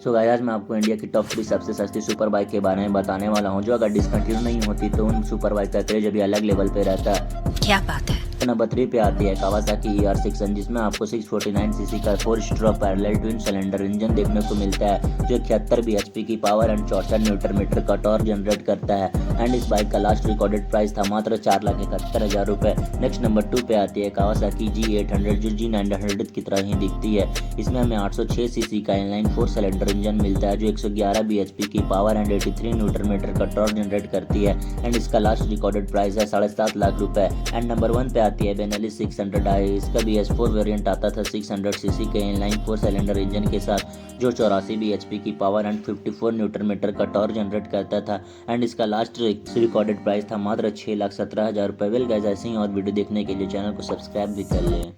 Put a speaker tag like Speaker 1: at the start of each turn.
Speaker 1: So guys आज मैं आपको इंडिया की टॉप 3 सबसे सस्ती सुपर बाइक के बारे में बताने वाला हूं, जो अगर डिसकंटिन्यू नहीं होती तो उन सुपर बाइक का क्रेज अभी अलग लेवल पे रहता है।
Speaker 2: क्या बात है।
Speaker 1: नंबर 3 पे आती है कावासाकी ER6, जिसमें आपको 649 सीसी का 4 stroke parallel twin cylinder engine देखने को मिलता है, जो 71 bhp की पावर एंड 64 न्यूटन मीटर का टॉर्क जनरेट करता है। एंड इस बाइक का लास्ट रिकॉर्डेड प्राइस था मात्र 4,71,000 रुपए। नेक्स्ट नंबर 2 पे आती है कावासाकी G800, जो G900 की तरह ही दिखती है। इसमें हमें 806 सीसी का इनलाइन 4 सिलेंडर इंजन मिलता है, जो 111 bhp की पावर एंड 83 न्यूटन मीटर का टॉर्क जनरेट करती है। एंड इसका लास्ट रिकॉर्डेड प्राइस है 7.5 लाख रुपए। एंड नंबर 1 पे आती है बेनेली 600i। इसका BS4 वेरिएंट आता था 600 सीसी के इनलाइन 4 सिलेंडर इंजन के साथ, जो 84 bhp की पावर एंड 54 न्यूटन मीटर का टॉर्क जनरेट करता था। एंड इसका लास्ट रिकॉर्डेड प्राइस था मात्र 6,17,000 रुपए। वेल गाइस, ऐसे ही और वीडियो देखने के लिए चैनल को सब्सक्राइब भी कर लें।